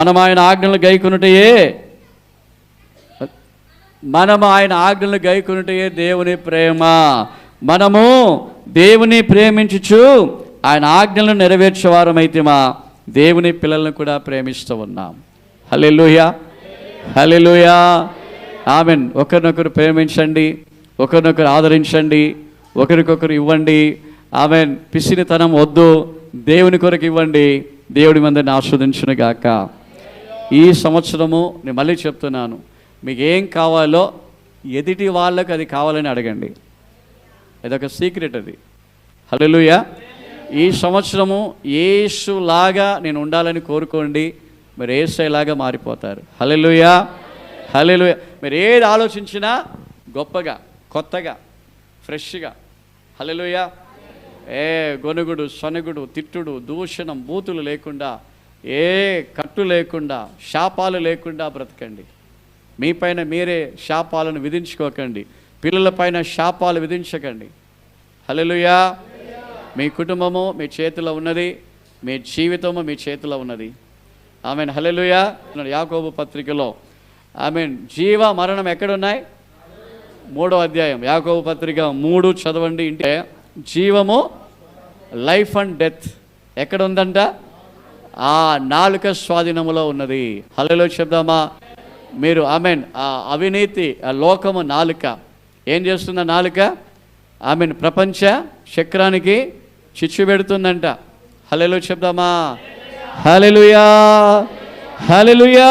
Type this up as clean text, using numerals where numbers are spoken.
మనం ఆయన ఆజ్ఞలు గైకొనుటయే దేవుని ప్రేమ. మనము దేవుని ప్రేమించుచు ఆయన ఆజ్ఞలను నెరవేర్చేవారమైతేమా దేవుని పిల్లలను కూడా ప్రేమిస్తూ ఉన్నాం. హల్లెలూయా, హల్లెలూయా, ఆమెన్. ఒకరినొకరు ప్రేమించండి, ఒకరినొకరు ఆదరించండి, ఒకరికొకరు ఇవ్వండి. ఆమెన్. పిసినితనం వద్దు, దేవుని కొరకు ఇవ్వండి. దేవుడి మందిని ఆస్వాదించును గాక. ఈ సంవత్సరము నేను మళ్ళీ చెప్తున్నాను, మీకు ఏం కావాలో ఎదుటి వాళ్ళకి అది కావాలని అడగండి. ఇదొక సీక్రెట్ అది. హల్లెలూయా. ఈ సంవత్సరము యేసులాగా నేను ఉండాలని కోరుకోండి, మీరు యేసయ్యలాగా మారిపోతారు. హల్లెలూయా, హల్లెలూయా. మీరు ఏది ఆలోచించినా గొప్పగా, కొత్తగా, ఫ్రెష్గా. హల్లెలూయా. గొనుగుడు, సనుగుడు, తిట్టుడు, దూషణం, బూతులు లేకుండా, ఏ కట్టు లేకుండా, శాపాలు లేకుండా బ్రతకండి. మీపైన మీరే శాపాలను విధించుకోకండి, పిల్లలపైన శాపాలు విధించకండి. హల్లెలూయా. మీ కుటుంబము మీ చేతిలో ఉన్నది, మీ జీవితము మీ చేతిలో ఉన్నది. ఆమెన్. హల్లెలూయా. యాకోబు పత్రికలో ఆమెన్. జీవ మరణం ఎక్కడున్నాయి? 3వ అధ్యాయం యాకోబు పత్రిక 3 చదవండి. ఇంటే జీవము, లైఫ్ అండ్ డెత్ ఎక్కడ ఉందంట? ఆ నాలుక స్వాధీనములో ఉన్నది. హల్లెలూయా చెప్దామా? మీరు ఆమెన్. ఆ అవినీతి, ఆ లోకము నాలుక ఏం చేస్తుందా? నాలుక ఆమెన్ ప్రపంచ చక్రానికి చిచ్చు పెడుతుందంట. హల్లెలూయా చెప్దామా? హల్లెలూయా, హల్లెలూయా.